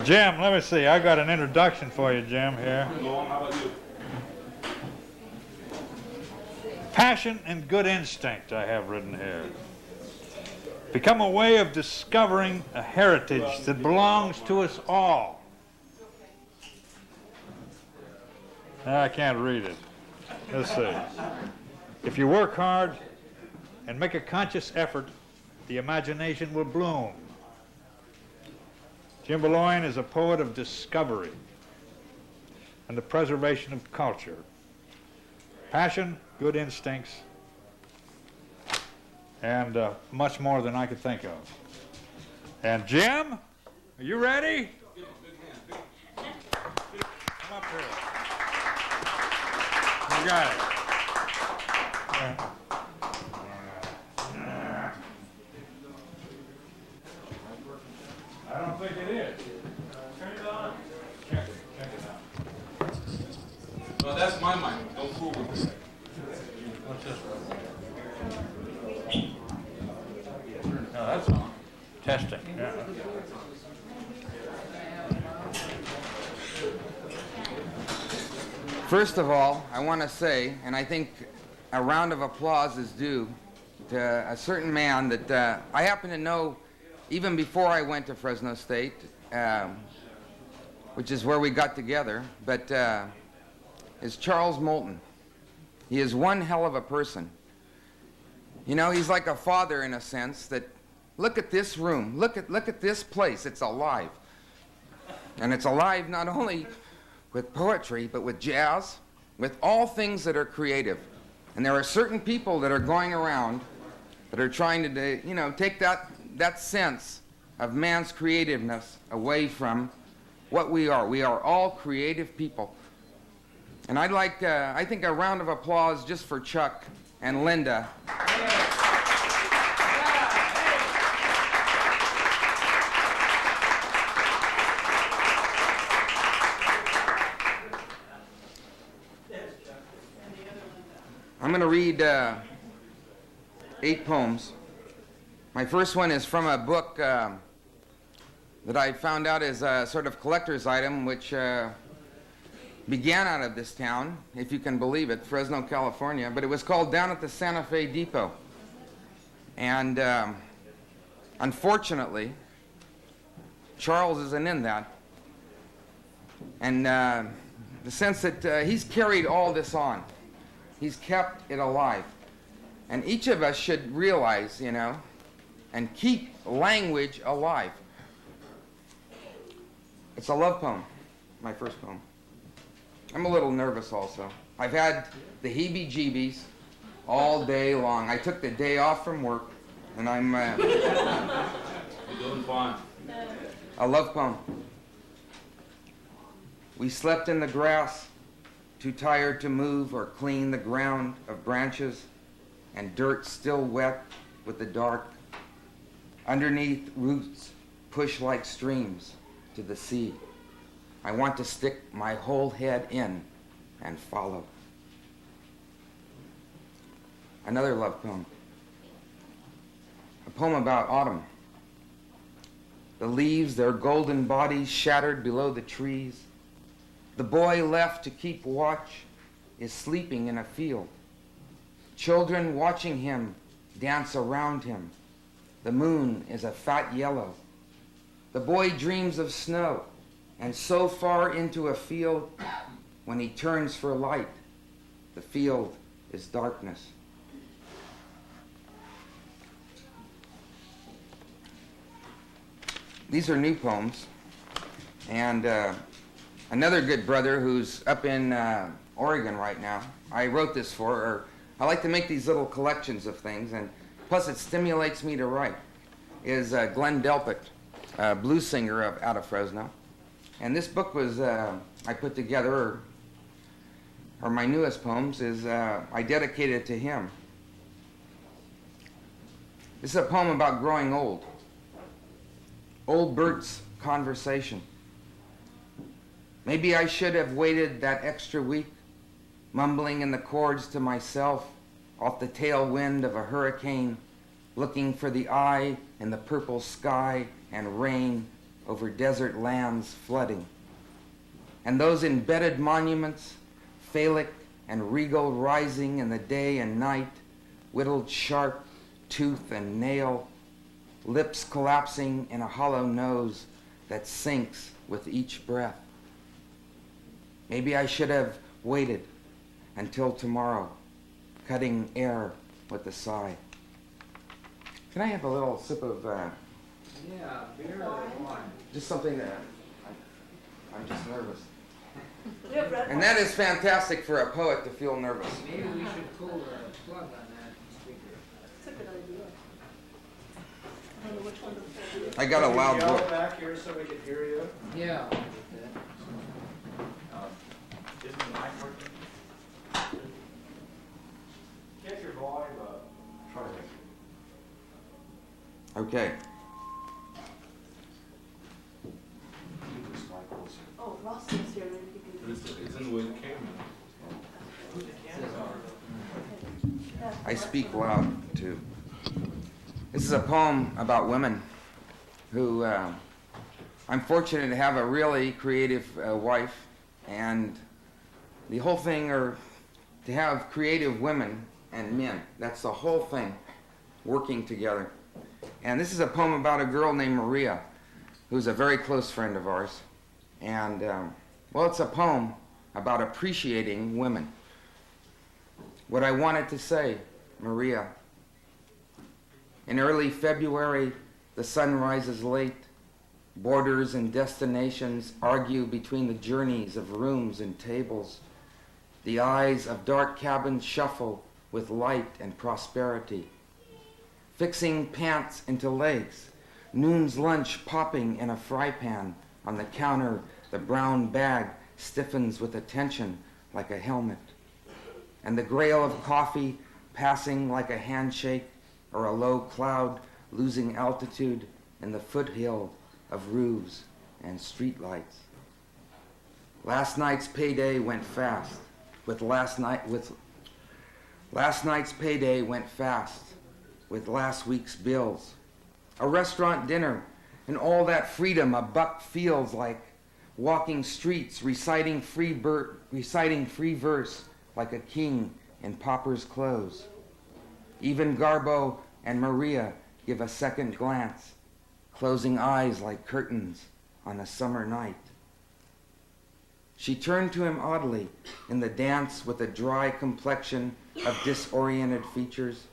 Jim, let me see. I got an introduction for you, Jim, here. How about you? Passion and good instinct, I have written here. Become a way of discovering a heritage that belongs to us all. I can't read it. Let's see. If you work hard and make a conscious effort, the imagination will bloom. Jim Baloian is a poet of discovery and the preservation of culture. Passion, good instincts, and much more than I could think of. And Jim, are you ready? Come up here. You got it. I don't think it is. Turn it on. Check it out. No, that's my mic. Don't fool with me. What's this one? No, that's on. Testing. Yeah. First of all, I want to say, and I think a round of applause is due to a certain man that I happen to know even before I went to Fresno State, which is where we got together, but is Charles Moulton. He is one hell of a person. You know, he's like a father in a sense that, look at this room, look at this place, it's alive. And it's alive not only with poetry, but with jazz, with all things that are creative. And there are certain people that are going around that are trying to, you know, take that sense of man's creativeness away from what we are. We are all creative people. And I'd like, I think, a round of applause just for Chuck and Linda. I'm going to read 8 poems. My first one is from a book that I found out is a sort of collector's item, which began out of this town, if you can believe it, Fresno, California, but it was called Down at the Santa Fe Depot. And unfortunately, Charles isn't in that. And the sense that he's carried all this on. He's kept it alive. And each of us should realize, you know, and keep language alive. It's a love poem, my first poem. I'm a little nervous also. I've had the heebie-jeebies all day long. I took the day off from work, and I'm... You're doing fine. A love poem. We slept in the grass, too tired to move or clean the ground of branches and dirt still wet with the dark. Underneath, roots push like streams to the sea. I want to stick my whole head in and follow. Another love poem. A poem about autumn. The leaves, their golden bodies shattered below the trees. The boy left to keep watch is sleeping in a field. Children watching him dance around him. The moon is a fat yellow. The boy dreams of snow, and so far into a field, when he turns for light, the field is darkness. These are new poems, and another good brother who's up in Oregon right now, I wrote this for, or I like to make these little collections of things, and plus it stimulates me to write, is Glenn Delpit, a blues singer out of Fresno. And this book was, I put together, or my newest poems, is I dedicated it to him. This is a poem about growing old. Old Bert's conversation. Maybe I should have waited that extra week, mumbling in the chords to myself off the tailwind of a hurricane, looking for the eye in the purple sky and rain over desert lands flooding. And those embedded monuments, phallic and regal, rising in the day and night, whittled sharp, tooth and nail, lips collapsing in a hollow nose that sinks with each breath. Maybe I should have waited until tomorrow, cutting air with a sigh. Can I have a little sip of, Yeah, beer or wine? just something that, I'm just nervous. We have red And wine. that is fantastic for a poet to feel nervous. Maybe we should pull the plug on that speaker. That's a good idea. I don't know which one to pull. I got a loud Yell book. back here so we can hear you. Yeah. Isn't the mic working? Get your volume up. Try it. Okay. Keep this mic closer. Oh, Ross is here, maybe he can. It's in the way the camera. Yeah. I speak loud, too. This is a poem about women who, I'm fortunate to have a really creative wife, and the whole thing, or to have creative women and men, that's the whole thing, working together. And this is a poem about a girl named Maria, who's a very close friend of ours. And, well, it's a poem about appreciating women. What I wanted to say, Maria. In early February, the sun rises late. Borders and destinations argue between the journeys of rooms and tables. The eyes of dark cabins shuffle with light and prosperity. Fixing pants into legs, noon's lunch popping in a fry pan. On the counter, the brown bag stiffens with attention like a helmet. And the grail of coffee passing like a handshake or a low cloud losing altitude in the foothill of roofs and streetlights. Last night's payday went fast. Last night's payday went fast with last week's bills. A restaurant dinner and all that freedom a buck feels like, walking streets reciting free verse like a king in pauper's clothes. Even Garbo and Maria give a second glance, closing eyes like curtains on a summer night. She turned to him oddly in the dance with a dry complexion of disoriented features,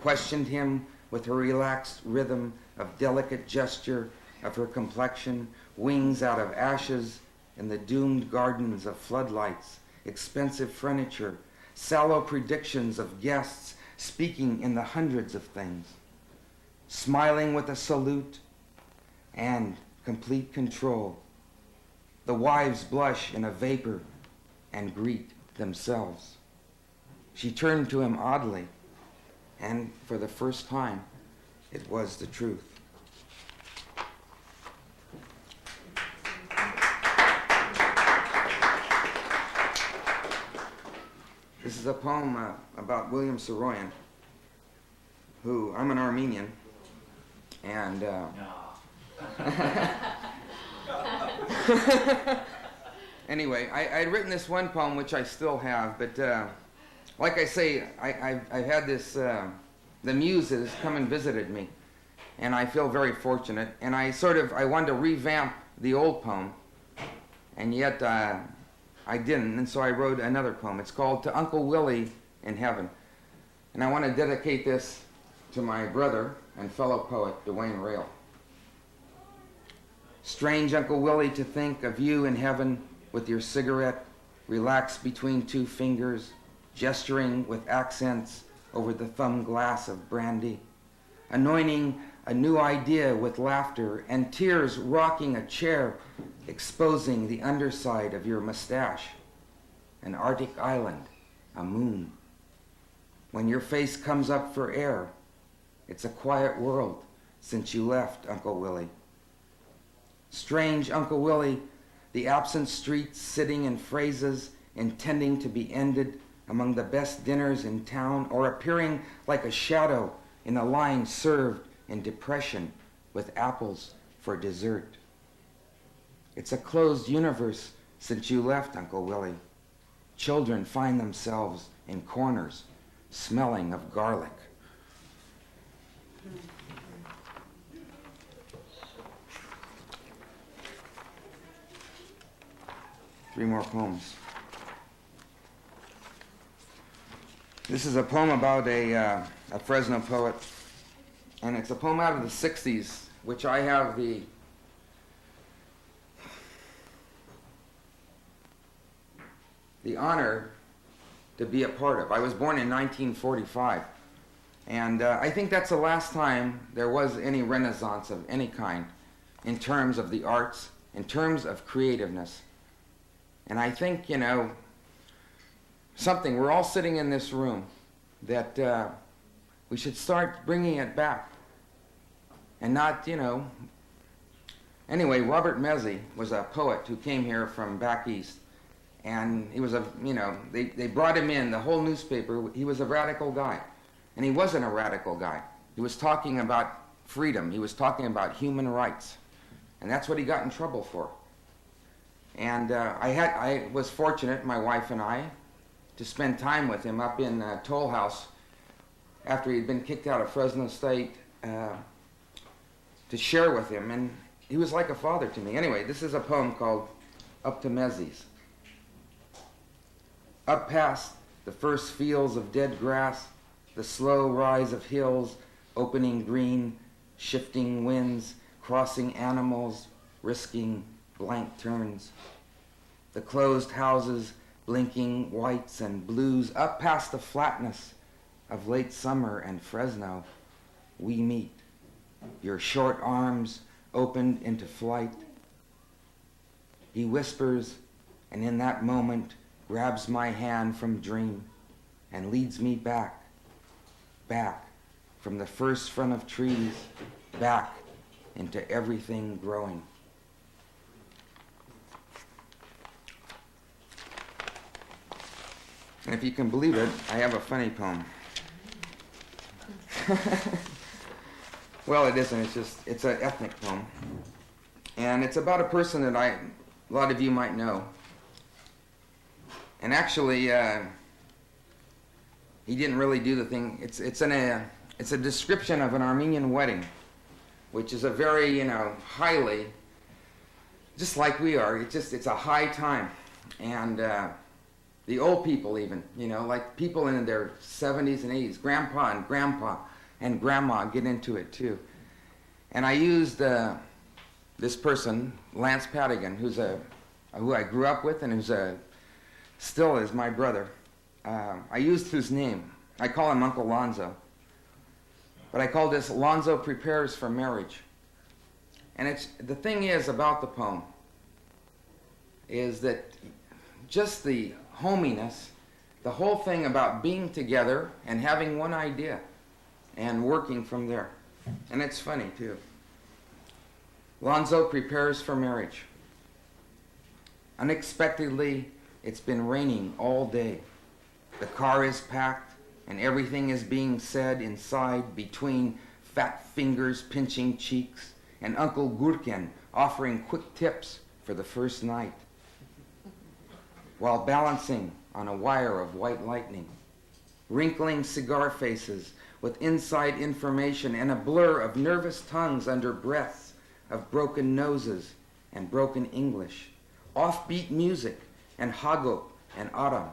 questioned him with her relaxed rhythm of delicate gesture of her complexion, wings out of ashes in the doomed gardens of floodlights, expensive furniture, sallow predictions of guests speaking in the hundreds of things, smiling with a salute and complete control. The wives blush in a vapor and greet themselves. She turned to him oddly, and for the first time, it was the truth. This is a poem about William Saroyan, who, I'm an Armenian, and anyway, I'd written this one poem, which I still have, but like I say, I've had this, the muses come and visited me, and I feel very fortunate, and I wanted to revamp the old poem, and yet I didn't, and so I wrote another poem. It's called To Uncle Willie in Heaven, and I want to dedicate this to my brother and fellow poet, DeWayne Rail. Strange Uncle Willie, to think of you in heaven with your cigarette relaxed between two fingers, gesturing with accents over the thumb glass of brandy, anointing a new idea with laughter and tears rocking a chair, exposing the underside of your mustache, an Arctic island, a moon. When your face comes up for air, it's a quiet world since you left, Uncle Willie. Strange Uncle Willie, the absent streets sitting in phrases intending to be ended among the best dinners in town, or appearing like a shadow in a line served in depression with apples for dessert. It's a closed universe since you left, Uncle Willie. Children find themselves in corners, smelling of garlic. Three more poems. This is a poem about a Fresno poet, and it's a poem out of the 60s, which I have the honor to be a part of. I was born in 1945, and I think that's the last time there was any renaissance of any kind in terms of the arts, in terms of creativeness. And I think, something, we're all sitting in this room, that we should start bringing it back. And not, Anyway, Robert Mezzi was a poet who came here from back east. And he was they brought him in, the whole newspaper. He was a radical guy. And he wasn't a radical guy. He was talking about freedom. He was talking about human rights. And that's what he got in trouble for. And I was fortunate, my wife and I, to spend time with him up in Toll House after he'd been kicked out of Fresno State, to share with him. And he was like a father to me. Anyway, this is a poem called Up to Mezzi's. Up past the first fields of dead grass, the slow rise of hills, opening green, shifting winds, crossing animals, risking blank turns. The closed houses, blinking whites and blues, up past the flatness of late summer and Fresno, we meet. Your short arms opened into flight. He whispers, and in that moment grabs my hand from dream and leads me back from the first front of trees, back into everything growing. And if you can believe it, I have a funny poem. Well, it isn't. It's an ethnic poem. And it's about a person that a lot of you might know. And actually, he didn't really do the thing. It's a description of an Armenian wedding, which is a very, highly, just like we are. It's a high time. And the old people even, like people in their 70s and 80s, grandpa and grandma get into it too. And I used this person, Lance Padigan, who I grew up with and who's still is my brother. I used his name. I call him Uncle Lonzo. But I call this Lonzo Prepares for Marriage. And the thing is about the poem is that just the hominess, the whole thing about being together and having one idea and working from there. And it's funny too. Lonzo prepares for marriage. Unexpectedly, it's been raining all day. The car is packed and everything is being said inside between fat fingers pinching cheeks and Uncle Gurken offering quick tips for the first night, while balancing on a wire of white lightning, wrinkling cigar faces with inside information and a blur of nervous tongues under breaths of broken noses and broken English, offbeat music and Hagop and Aram.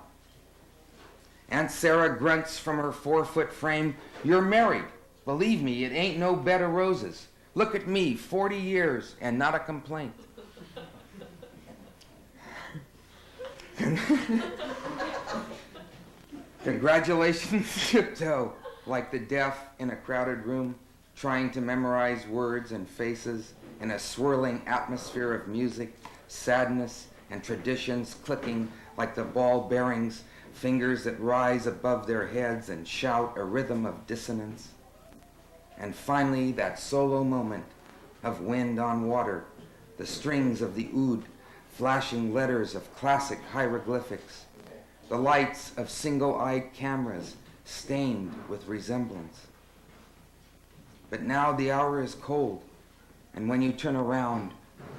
Aunt Sarah grunts from her 4-foot frame, "You're married. Believe me, it ain't no bed of roses. Look at me, 40 years and not a complaint." Congratulations, tiptoe, like the deaf in a crowded room, trying to memorize words and faces in a swirling atmosphere of music, sadness, and traditions clicking like the ball bearings, fingers that rise above their heads and shout a rhythm of dissonance. And finally, that solo moment of wind on water, the strings of the oud, flashing letters of classic hieroglyphics, the lights of single-eyed cameras stained with resemblance. But now the hour is cold, and when you turn around,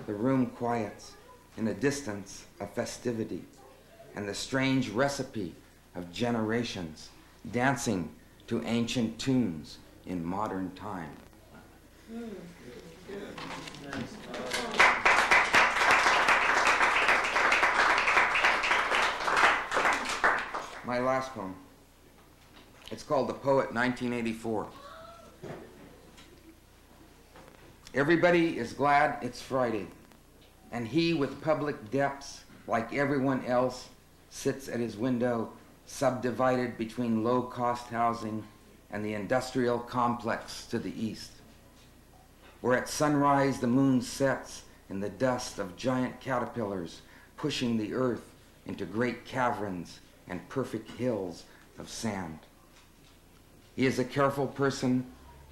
the room quiets, in the distance of festivity and the strange recipe of generations dancing to ancient tunes in modern time. My last poem. It's called The Poet 1984. Everybody is glad it's Friday, and he with public depths, like everyone else, sits at his window, subdivided between low-cost housing and the industrial complex to the east, where at sunrise the moon sets in the dust of giant caterpillars pushing the earth into great caverns and perfect hills of sand. He is a careful person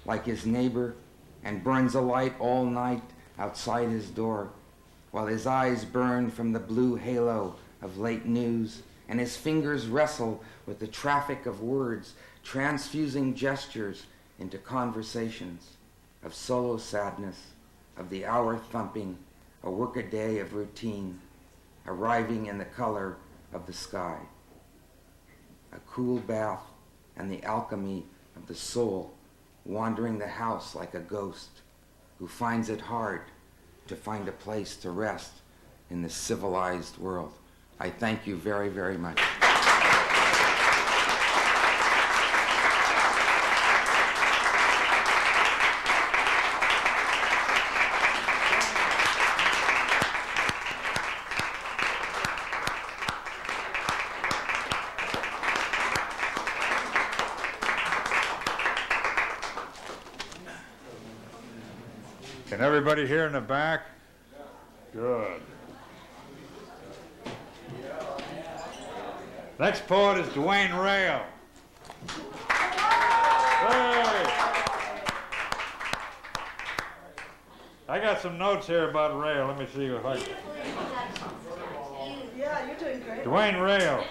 like his neighbor and burns a light all night outside his door, while his eyes burn from the blue halo of late news and his fingers wrestle with the traffic of words, transfusing gestures into conversations of solo sadness, of the hour thumping, a workaday of routine, arriving in the color of the sky. A cool bath and the alchemy of the soul wandering the house like a ghost who finds it hard to find a place to rest in this civilized world. I thank you very, very much. Can everybody hear in the back? Good. Next poet is DeWayne Rail. Hey! I got some notes here about Rail. Let me see if I can. Yeah, you're doing great. DeWayne Rail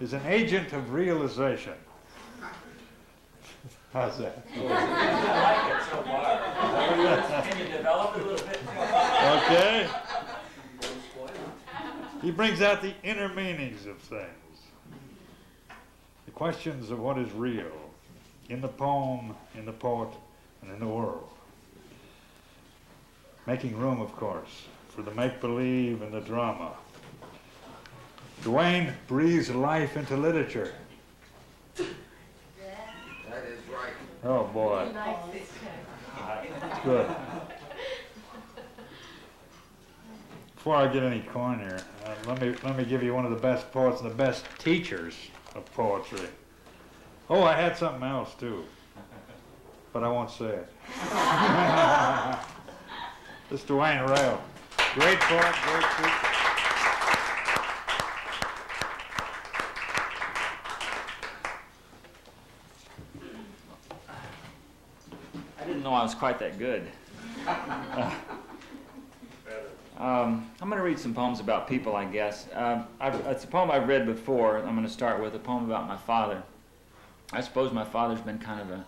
is an agent of realization. How's that? I like it so far. Can you develop it a little bit? Okay. He brings out the inner meanings of things. The questions of what is real in the poem, in the poet, and in the world. Making room, of course, for the make-believe and the drama. DeWayne breathes life into literature. That is right. Oh, boy. Good. Before I get any cornier, let me give you one of the best poets and the best teachers of poetry. Oh, I had something else too, but I won't say it. This is DeWayne Rail, great poet, great teacher. I didn't know I was quite that good. I'm going to read some poems about people, I guess. It's a poem I've read before. I'm going to start with a poem about my father. I suppose my father's been kind of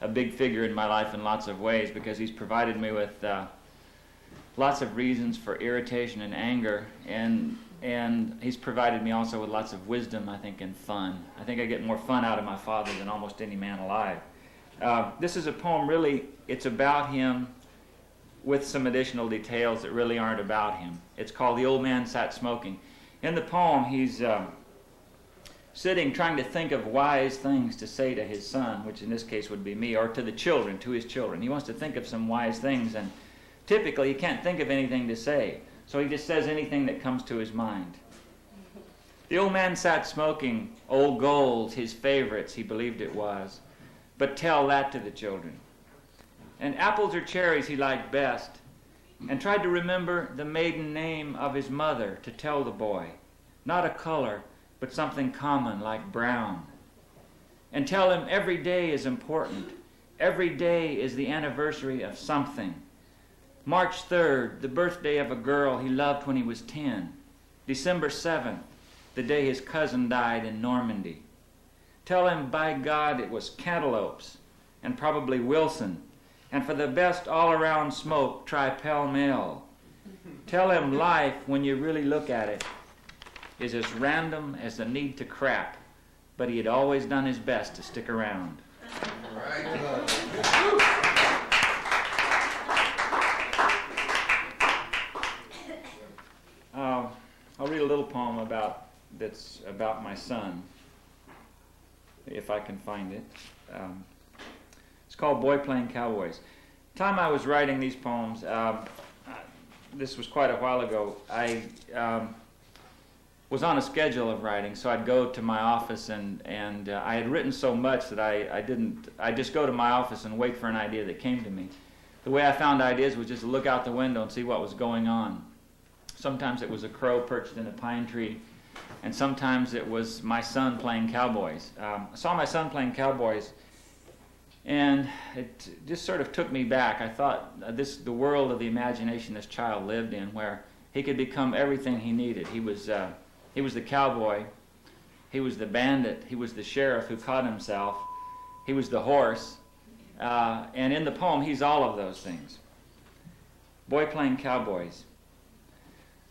a big figure in my life in lots of ways because he's provided me with lots of reasons for irritation and anger, and he's provided me also with lots of wisdom, I think, and fun. I think I get more fun out of my father than almost any man alive. This is a poem, really, it's about him with some additional details that really aren't about him. It's called The Old Man Sat Smoking. In the poem, he's sitting trying to think of wise things to say to his son, which in this case would be me, or to the children, to his children. He wants to think of some wise things, and typically he can't think of anything to say, so he just says anything that comes to his mind. The old man sat smoking, old gold, his favorites, he believed it was, but tell that to the children. And apples or cherries he liked best, and tried to remember the maiden name of his mother to tell the boy, not a color, but something common like brown. And tell him every day is important. Every day is the anniversary of something. March 3rd, the birthday of a girl he loved when he was 10. December 7th, the day his cousin died in Normandy. Tell him, by God, it was cantaloupes, and probably Wilson, and for the best all-around smoke, try Pall Mall. Tell him life, when you really look at it, is as random as the need to crap, but he had always done his best to stick around. I'll read a little poem that's about my son, if I can find it. It's called Boy Playing Cowboys. The time I was writing these poems, this was quite a while ago, I was on a schedule of writing, so I'd go to my office and I had written so much that I'd just go to my office and wait for an idea that came to me. The way I found ideas was just to look out the window and see what was going on. Sometimes it was a crow perched in a pine tree, and sometimes it was my son playing cowboys. I saw my son playing cowboys, and it just sort of took me back. I thought the world of the imagination this child lived in, where he could become everything he needed. He was the cowboy, he was the bandit, he was the sheriff who caught himself, he was the horse, and in the poem he's all of those things. Boy Playing Cowboys.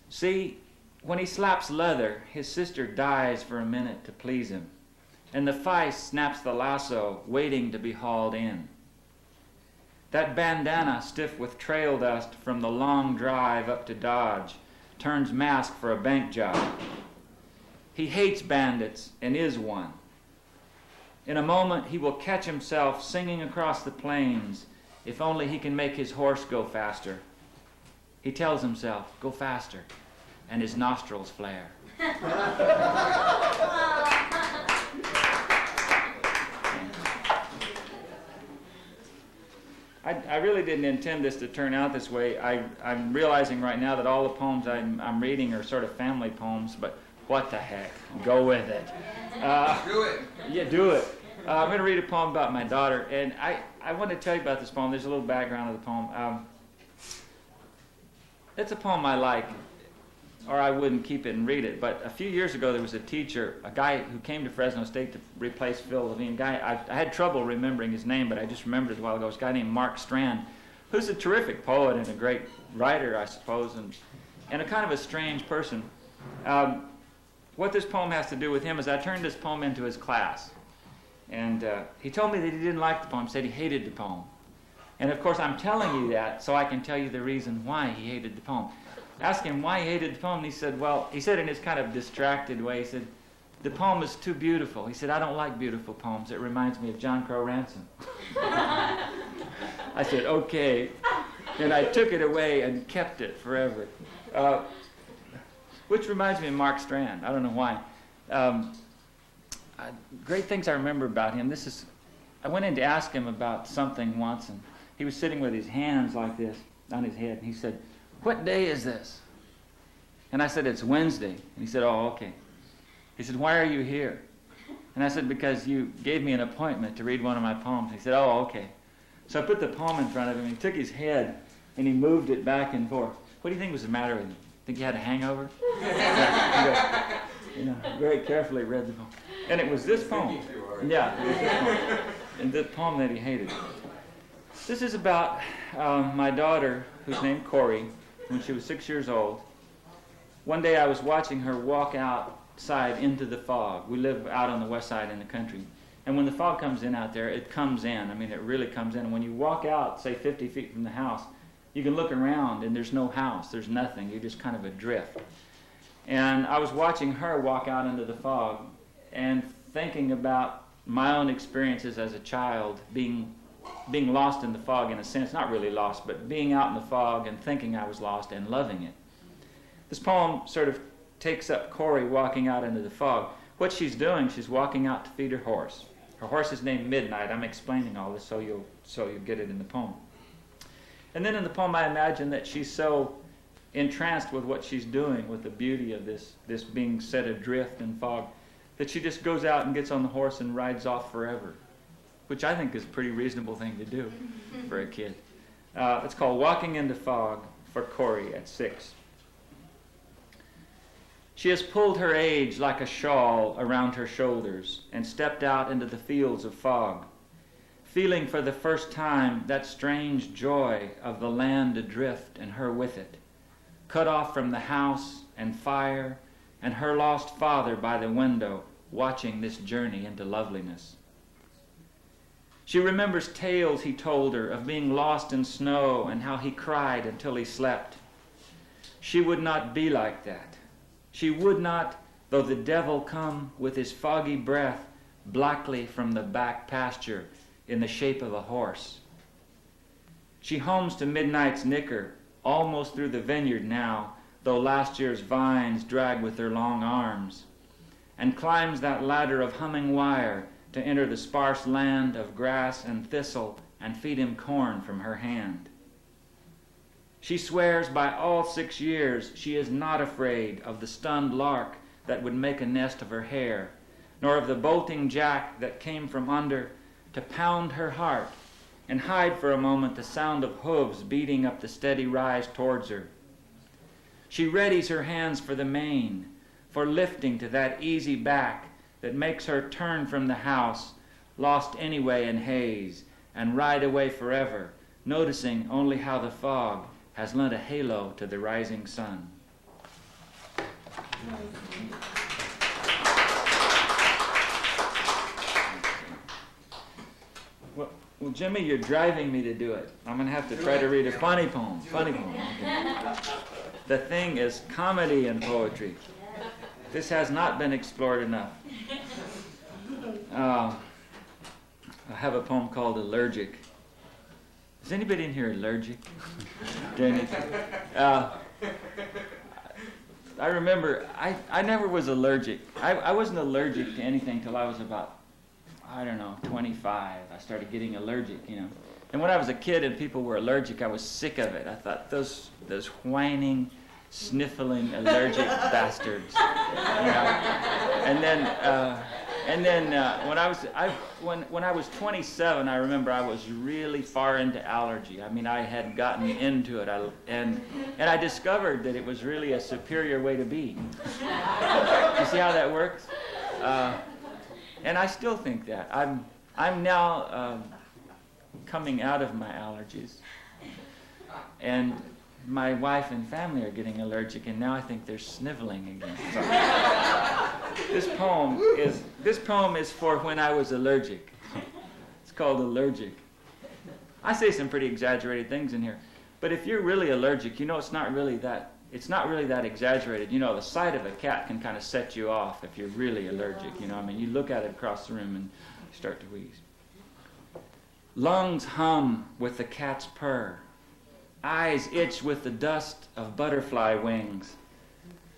See, when he slaps leather, his sister dies for a minute to please him, and the feist snaps the lasso, waiting to be hauled in. That bandana, stiff with trail dust from the long drive up to Dodge, turns mask for a bank job. He hates bandits and is one. In a moment, he will catch himself singing across the plains, if only he can make his horse go faster. He tells himself, go faster, and his nostrils flare. I really didn't intend this to turn out this way. I'm realizing right now that all the poems I'm reading are sort of family poems, but what the heck? Go with it. Do it. Yeah, do it. I'm going to read a poem about my daughter, and I want to tell you about this poem. There's a little background of the poem. It's a poem I like, or I wouldn't keep it and read it. But a few years ago, there was a teacher, a guy who came to Fresno State to replace Phil Levine. I had trouble remembering his name, but I just remembered it a while ago. It was a guy named Mark Strand, who's a terrific poet and a great writer, I suppose, and a kind of a strange person. What this poem has to do with him is I turned this poem into his class. And he told me that he didn't like the poem, said he hated the poem. And of course, I'm telling you that so I can tell you the reason why he hated the poem. Asked him why he hated the poem, and he said, well, he said in his kind of distracted way, he said, the poem is too beautiful. He said, I don't like beautiful poems. It reminds me of John Crow Ransom. I said, okay. And I took it away and kept it forever. Which reminds me of Mark Strand. I don't know why. Great things I remember about him. I went in to ask him about something once, and he was sitting with his hands like this on his head, and he said, what day is this? And I said, it's Wednesday. And he said, oh, okay. He said, why are you here? And I said, because you gave me an appointment to read one of my poems. He said, oh, okay. So I put the poem in front of him, and he took his head, and he moved it back and forth. What do you think was the matter with him? Think he had a hangover? Very carefully read the poem. And it was this poem. Yeah, it was this poem. And the poem that he hated. This is about my daughter, who's named Corey, when she was 6 years old. One day I was watching her walk outside into the fog. We live out on the west side in the country. And when the fog comes in out there, it comes in. I mean, it really comes in. And when you walk out, say 50 feet from the house, you can look around and there's no house. There's nothing. You're just kind of adrift. And I was watching her walk out into the fog and thinking about my own experiences as a child being lost in the fog in a sense, not really lost, but being out in the fog and thinking I was lost and loving it. This poem sort of takes up Corey walking out into the fog. What she's doing, she's walking out to feed her horse. Her horse is named Midnight. I'm explaining all this so you'll get it in the poem. And then in the poem I imagine that she's so entranced with what she's doing, with the beauty of this being set adrift in fog, that she just goes out and gets on the horse and rides off forever, which I think is a pretty reasonable thing to do for a kid. It's called Walking into Fog for Corey at 6. She has pulled her age like a shawl around her shoulders and stepped out into the fields of fog, feeling for the first time that strange joy of the land adrift and her with it, cut off from the house and fire, and her lost father by the window, watching this journey into loveliness. She remembers tales he told her of being lost in snow and how he cried until he slept. She would not be like that. She would not, though the devil come with his foggy breath blackly from the back pasture in the shape of a horse. She homes to midnight's nicker, almost through the vineyard now, though last year's vines drag with their long arms, and climbs that ladder of humming wire to enter the sparse land of grass and thistle and feed him corn from her hand. She swears by all 6 years she is not afraid of the stunned lark that would make a nest of her hair, nor of the bolting jack that came from under to pound her heart and hide for a moment the sound of hooves beating up the steady rise towards her. She readies her hands for the mane, for lifting to that easy back that makes her turn from the house, lost anyway in haze, and ride away forever, noticing only how the fog has lent a halo to the rising sun. Well, Jimmy, you're driving me to do it. I'm going to have to try to read a funny poem. Funny poem. Okay. The thing is comedy and poetry. This has not been explored enough. I have a poem called Allergic. Is anybody in here allergic to anything? I remember I never was allergic. I wasn't allergic to anything till I was about, 25. I started getting allergic, And when I was a kid and people were allergic, I was sick of it. I thought, those whining, sniffling, allergic bastards. And then when I was 27, I remember I was really far into allergy. I mean, I had gotten into it, and I discovered that it was really a superior way to be. You see how that works? And I still think that. I'm now coming out of my allergies, and my wife and family are getting allergic, and now I think they're sniveling again. So, this poem is for when I was allergic. It's called Allergic. I say some pretty exaggerated things in here, but if you're really allergic, it's not really that exaggerated. The sight of a cat can kind of set you off if you're really allergic. You look at it across the room and you start to wheeze. Lungs hum with the cat's purr. Eyes itch with the dust of butterfly wings.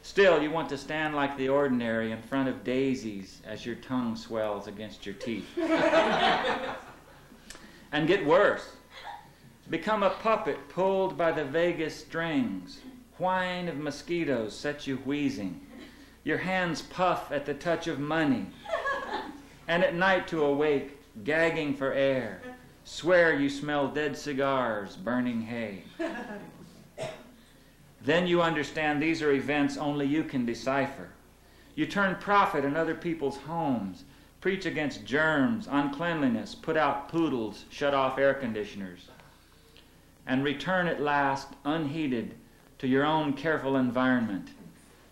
Still, you want to stand like the ordinary in front of daisies as your tongue swells against your teeth. And get worse. Become a puppet pulled by the vaguest strings. Whine of mosquitoes set you wheezing. Your hands puff at the touch of money. And at night to awake, gagging for air. Swear you smell dead cigars, burning hay. Then you understand these are events only you can decipher. You turn prophet in other people's homes, preach against germs, uncleanliness, put out poodles, shut off air conditioners, and return at last, unheeded, to your own careful environment,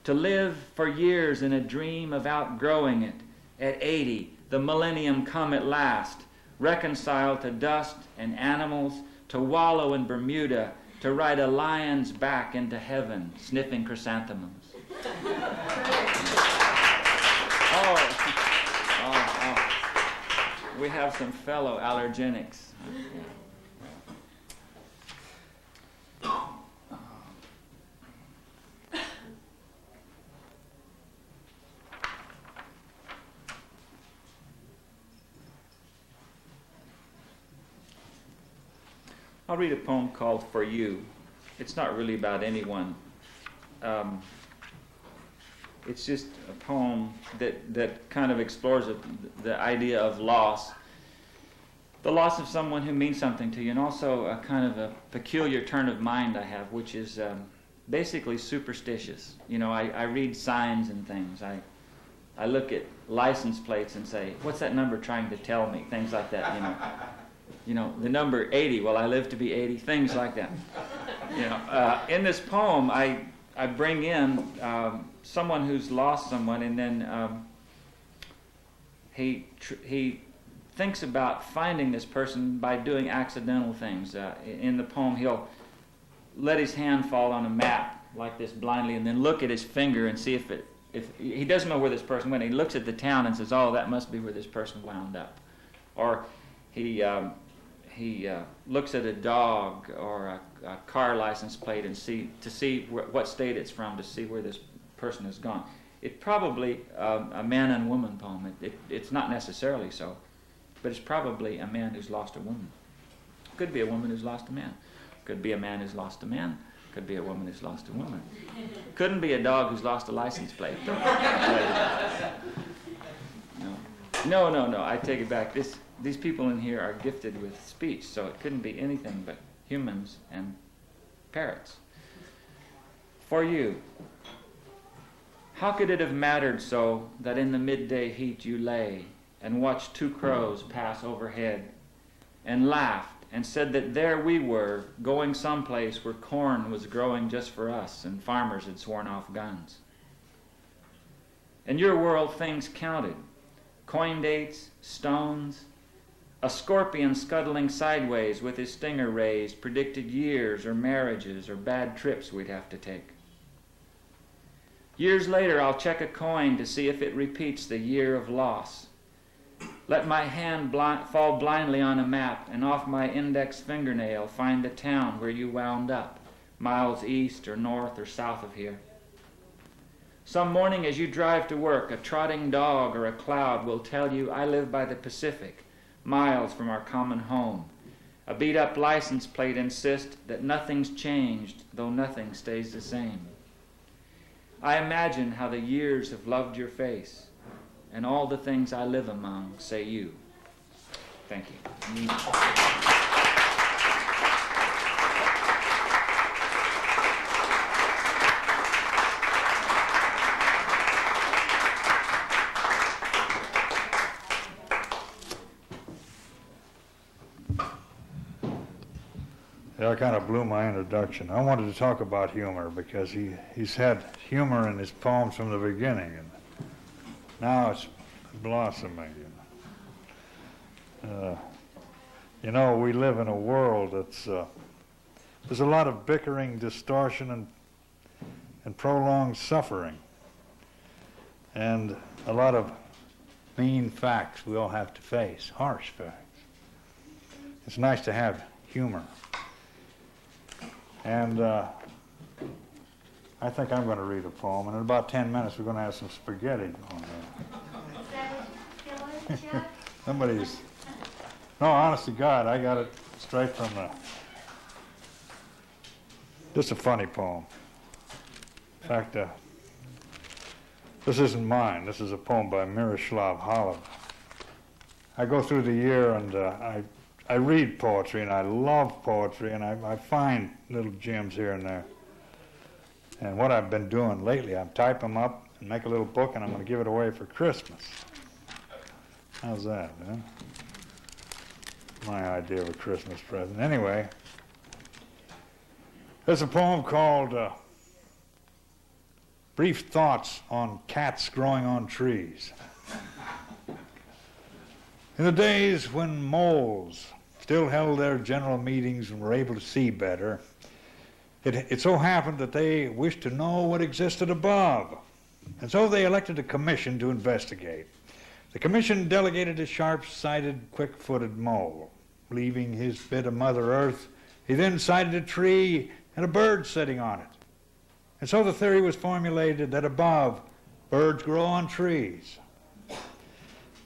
to live for years in a dream of outgrowing it. At 80, the millennium come at last, reconciled to dust and animals, to wallow in Bermuda, to ride a lion's back into heaven, sniffing chrysanthemums. We have some fellow allergenics. I'll read a poem called For You. It's not really about anyone. It's just a poem that kind of explores the idea of loss. The loss of someone who means something to you, and also a kind of a peculiar turn of mind I have, which is basically superstitious. I read signs and things. I look at license plates and say, what's that number trying to tell me? Things like that, the number 80, well, I live to be 80, things like that. In this poem, I bring in someone who's lost someone, and then he thinks about finding this person by doing accidental things. In the poem, he'll let his hand fall on a map like this blindly, and then look at his finger and see if he doesn't know where this person went. He looks at the town and says, "Oh, that must be where this person wound up." Or he looks at a dog or a car license plate and see what state it's from, to see where this person has gone. It's probably a man and woman poem. It's not necessarily so, but it's probably a man who's lost a woman. Could be a woman who's lost a man. Could be a man who's lost a man. Could be a woman who's lost a woman. Couldn't be a dog who's lost a license plate. No. I take it back. These people in here are gifted with speech, so it couldn't be anything but humans and parrots. For you, how could it have mattered so that in the midday heat you lay and watched two crows pass overhead and laughed and said that there we were, going someplace where corn was growing just for us and farmers had sworn off guns? In your world, things counted. Coin dates, stones. A scorpion scuttling sideways with his stinger raised predicted years or marriages or bad trips we'd have to take. Years later, I'll check a coin to see if it repeats the year of loss. Let my hand fall blindly on a map, and off my index fingernail find the town where you wound up, miles east or north or south of here. Some morning as you drive to work, a trotting dog or a cloud will tell you I live by the Pacific, miles from our common home. A beat-up license plate insists that nothing's changed, though nothing stays the same. I imagine how the years have loved your face, and all the things I live among say you. Thank you. That kind of blew my introduction. I wanted to talk about humor because he's had humor in his poems from the beginning, and now it's blossoming. We live in a world that's there's a lot of bickering, distortion, and prolonged suffering, and a lot of mean facts we all have to face, harsh facts. It's nice to have humor. And I think I'm going to read a poem, and in about 10 minutes we're going to have some spaghetti going there. Somebody's... No, honest to God, I got it straight from the... This is a funny poem. In fact, this isn't mine. This is a poem by Miroslav Holub. I go through the year and I read poetry, and I love poetry, and I find little gems here and there. And what I've been doing lately, I type them up and make a little book, and I'm going to give it away for Christmas. How's that, huh? My idea of a Christmas present. Anyway, there's a poem called Brief Thoughts on Cats Growing on Trees. In the days when moles still held their general meetings and were able to see better, it so happened that they wished to know what existed above, and so they elected a commission to investigate. The commission delegated a sharp-sighted, quick-footed mole. Leaving his bit of Mother Earth, he then sighted a tree and a bird sitting on it. And so the theory was formulated that above, birds grow on trees.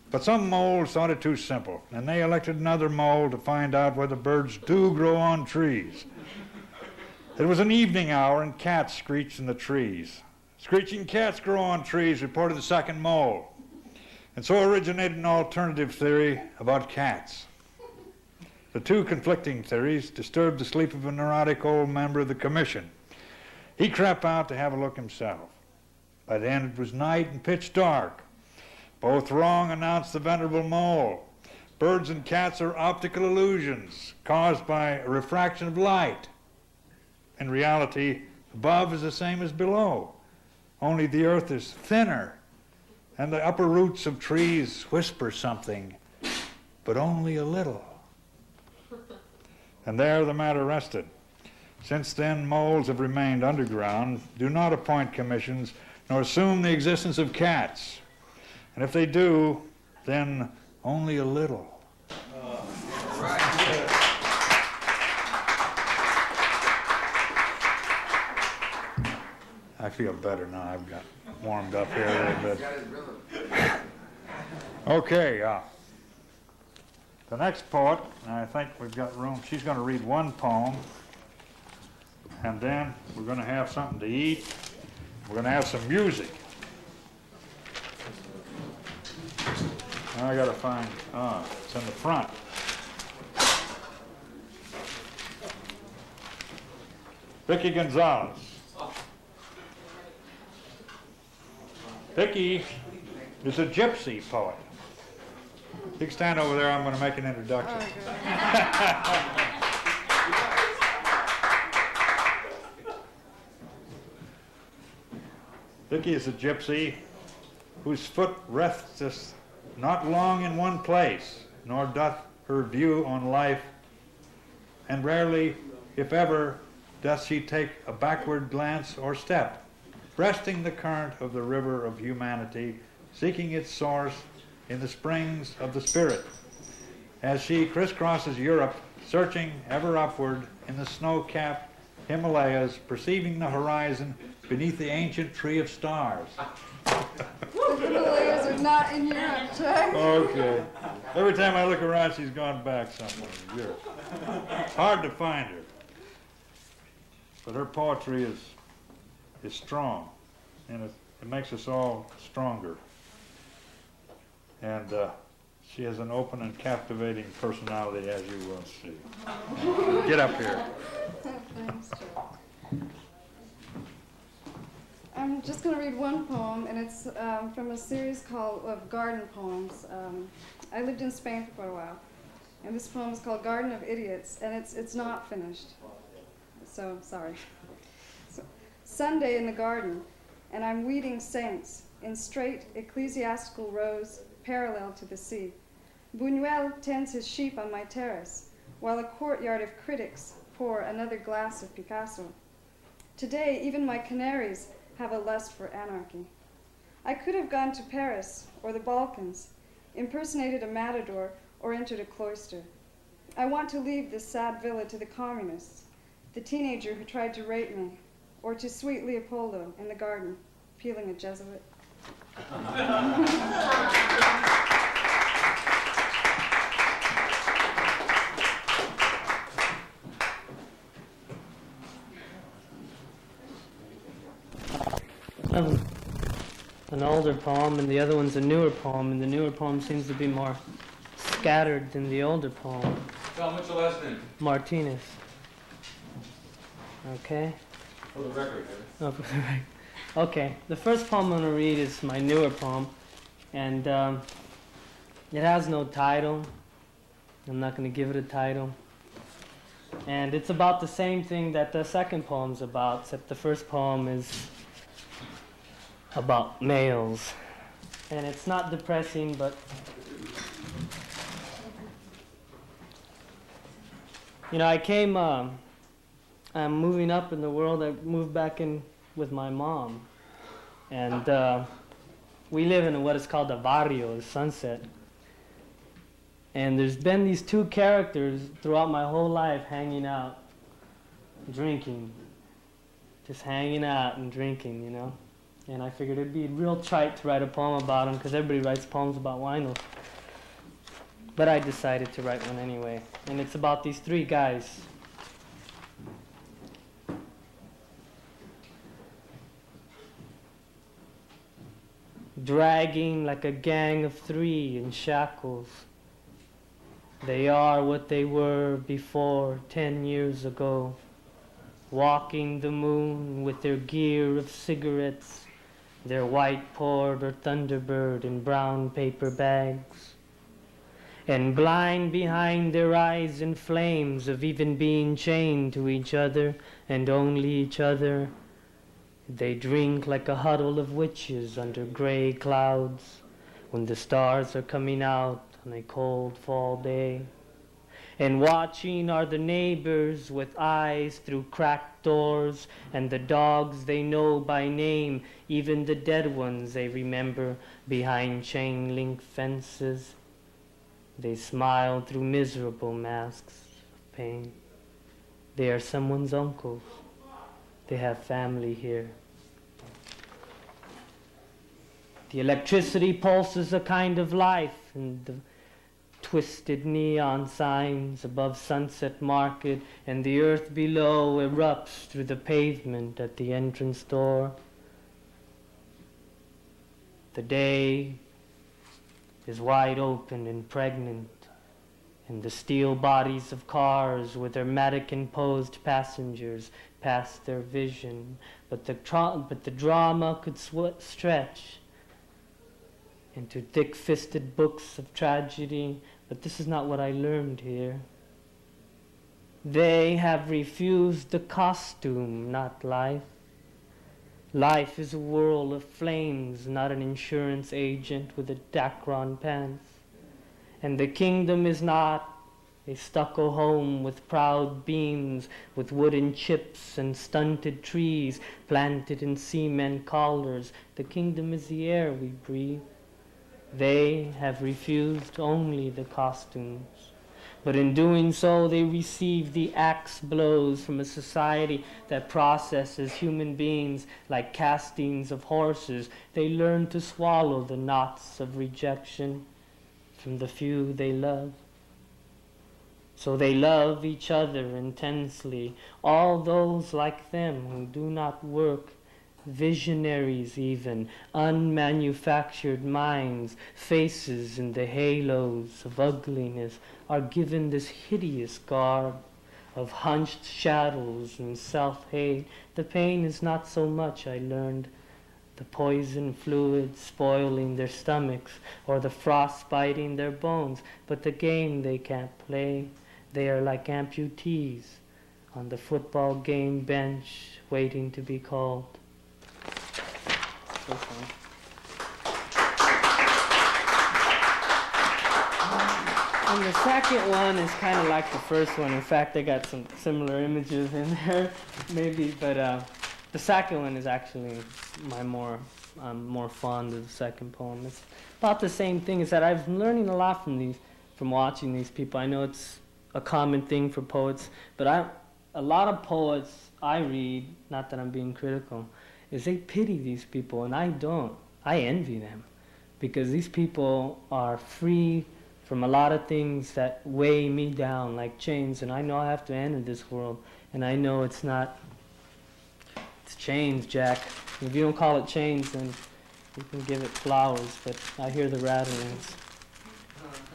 But some moles thought it too simple, and they elected another mole to find out whether birds do grow on trees. It was an evening hour, and cats screeched in the trees. Screeching cats grow on trees, reported the second mole. And so originated an alternative theory about cats. The two conflicting theories disturbed the sleep of a neurotic old member of the commission. He crept out to have a look himself. By then it was night and pitch dark. Both wrong, announced the venerable mole. Birds and cats are optical illusions caused by a refraction of light. In reality, Above is the same as below, only the earth is thinner, and the upper roots of trees whisper something, but only a little. And there the matter rested. Since then, moles have remained underground, do not appoint commissions, nor assume the existence of cats. And if they do, then only a little. I feel better now. I've got warmed up here a little bit. Okay, the next poet, I think we've got room. She's going to read one poem, and then we're going to have something to eat. We're going to have some music. I got to find, it's in the front. Vicky Gonzalez. Vicky is a gypsy poet. You can stand over there, I'm going to make an introduction. Vicky is a gypsy whose foot resteth not long in one place, nor doth her view on life, and rarely, if ever, doth she take a backward glance or step, breasting the current of the river of humanity, seeking its source in the springs of the spirit. As she crisscrosses Europe, searching ever upward in the snow-capped Himalayas, perceiving the horizon beneath the ancient tree of stars. The Himalayas are not in Europe, Jack. Okay. Every time I look around, she's gone back somewhere in Europe. Hard to find her. But her poetry is strong, and it makes us all stronger. And she has an open and captivating personality, as you will see. Get up here. Thanks, Jack. I'm just going to read one poem, and it's from a series of garden poems. I lived in Spain for quite a while, and this poem is called Garden of Idiots, and it's not finished. So, sorry. Sunday in the garden, and I'm weeding saints in straight ecclesiastical rows parallel to the sea. Buñuel tends his sheep on my terrace, while a courtyard of critics pour another glass of Picasso. Today, even my canaries have a lust for anarchy. I could have gone to Paris or the Balkans, impersonated a matador, or entered a cloister. I want to leave this sad villa to the communists, the teenager who tried to rape me, or to sweet Leopoldo in the garden, peeling a Jesuit. An older poem, and the other one's a newer poem, and the newer poem seems to be more scattered than the older poem. Tell what's your last name? Martinez. Okay? For the record, Oh, for the record. Okay, the first poem I'm going to read is my newer poem, and it has no title. I'm not going to give it a title. And it's about the same thing that the second poem's about, except the first poem is about males. And it's not depressing, but you know, I'm moving up in the world. I moved back in with my mom, and we live in what is called a barrio, Sunset. And there's been these two characters throughout my whole life hanging out, drinking, just hanging out and drinking, you know. And I figured it'd be real trite to write a poem about them, because everybody writes poems about winos. But I decided to write one anyway. And it's about these three guys. Dragging like a gang of three in shackles. They are what they were before 10 years ago. Walking the moon with their gear of cigarettes, their white port or Thunderbird in brown paper bags, and blind behind their eyes in flames of even being chained to each other and only each other, They drink like a huddle of witches under gray clouds when the stars are coming out on a cold fall day. And watching are the neighbors with eyes through cracked doors, and the dogs they know by name, even the dead ones they remember behind chain link fences. They smile through miserable masks of pain. They are someone's uncles. They have family here. The electricity pulses a kind of life, and the twisted neon signs above Sunset Market, and the earth below erupts through the pavement at the entrance door. The day is wide open and pregnant, and the steel bodies of cars with their mannequin-posed passengers pass their vision, but the drama could stretch into thick-fisted books of tragedy, but this is not what I learned here. They have refused the costume, not life. Life is a whirl of flames, not an insurance agent with a Dacron pants. And the kingdom is not a stucco home with proud beams, with wooden chips and stunted trees planted in cement collars. The kingdom is the air we breathe. They have refused only the costumes. But in doing so, they receive the axe blows from a society that processes human beings like castings of horses. They learn to swallow the knots of rejection from the few they love. So they love each other intensely, all those like them who do not work, visionaries even, unmanufactured minds, faces in the halos of ugliness, are given this hideous garb of hunched shadows and self-hate. The pain is not so much, I learned, the poison fluid spoiling their stomachs or the frost biting their bones, but the game they can't play. They are like amputees on the football game bench waiting to be called. And the second one is kind of like the first one. In fact, I got some similar images in there, maybe. But the second one is actually I'm more fond of the second poem. It's about the same thing. Is that I'm learning a lot from watching these people. I know it's a common thing for poets, but a lot of poets I read, not that I'm being critical, is they pity these people, and I don't. I envy them, because these people are free from a lot of things that weigh me down like chains, and I know I have to enter this world, and I know it's chains, Jack. If you don't call it chains, then you can give it flowers, but I hear the rattlings.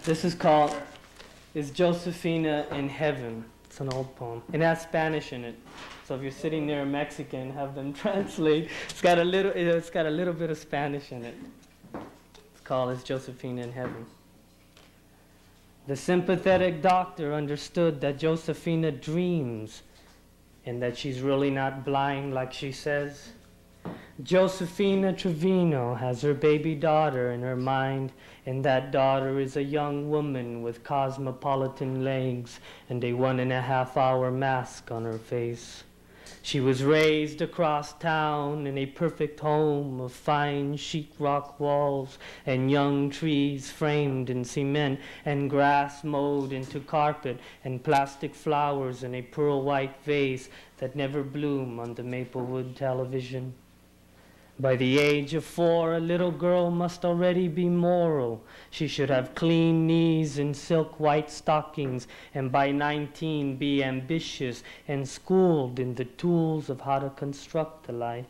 This is called Is Josefina in Heaven? It's an old poem. It has Spanish in it. So if you're sitting near a Mexican, have them translate. It's got a little bit of Spanish in it. It's called Is Josefina in Heaven? The sympathetic doctor understood that Josefina dreams and that she's really not blind like she says. Josefina Trevino has her baby daughter in her mind, and that daughter is a young woman with cosmopolitan legs and a 1.5-hour mask on her face. She was raised across town in a perfect home of fine sheetrock walls and young trees framed in cement and grass mowed into carpet and plastic flowers in a pearl-white vase that never bloom on the Maplewood television. By the age of 4, a little girl must already be moral. She should have clean knees and silk white stockings, and by 19 be ambitious and schooled in the tools of how to construct a life.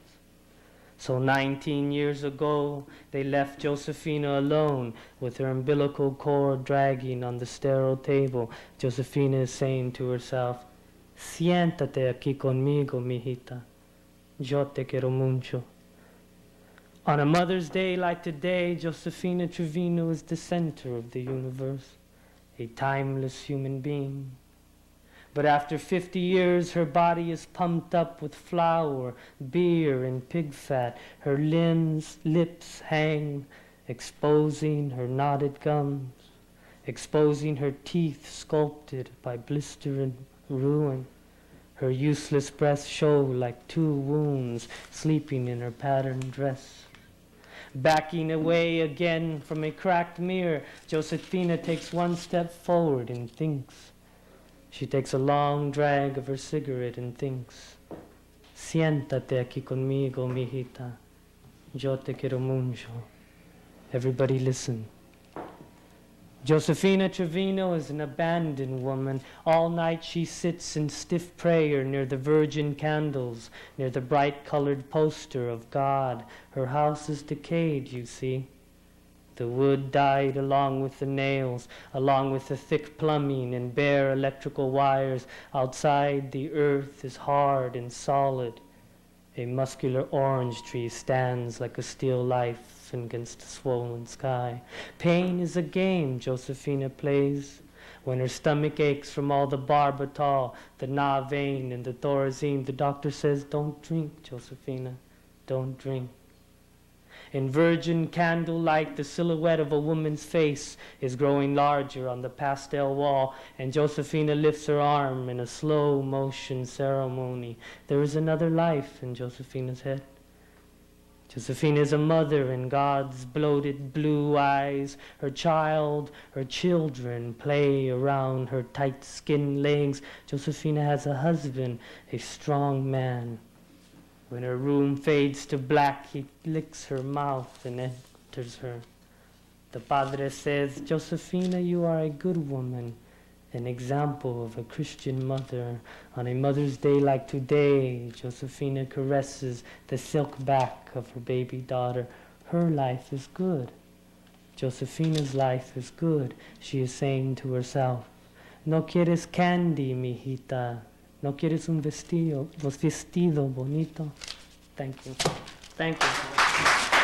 So 19 years ago, they left Josefina alone with her umbilical cord dragging on the sterile table. Josefina is saying to herself, "Siéntate aquí conmigo, mijita. Yo te quiero mucho." On a Mother's Day like today, Josefina Trevino is the center of the universe, a timeless human being. But after 50 years, her body is pumped up with flour, beer, and pig fat. Her lips hang, exposing her knotted gums, exposing her teeth sculpted by blister and ruin. Her useless breasts show like two wounds sleeping in her patterned dress. Backing away again from a cracked mirror, Josefina takes one step forward and thinks. She takes a long drag of her cigarette and thinks. Siéntate aquí conmigo, mijita. Yo te quiero mucho. Everybody listen. Josefina Trevino is an abandoned woman. All night she sits in stiff prayer near the virgin candles, near the bright-colored poster of God. Her house is decayed, you see. The wood died along with the nails, along with the thick plumbing and bare electrical wires. Outside, the earth is hard and solid. A muscular orange tree stands like a still life against the swollen sky. Pain is a game Josefina plays. When her stomach aches from all the barbital, the Navain and the Thorazine, the doctor says, don't drink, Josefina, don't drink. In virgin candlelight, the silhouette of a woman's face is growing larger on the pastel wall, and Josefina lifts her arm in a slow motion ceremony. There is another life in Josefina's head. Josephine is a mother in God's bloated blue eyes. Her children play around her tight skinned legs. Josephina has a husband, a strong man. When her room fades to black, he licks her mouth and enters her. The padre says, Josephina, you are a good woman, an example of a Christian mother. On a Mother's Day like today, Josephina caresses the silk back of her baby daughter. Her life is good. Josephina's life is good, she is saying to herself. No quieres candy, mijita. No quieres un vestido bonito. Thank you. Thank you.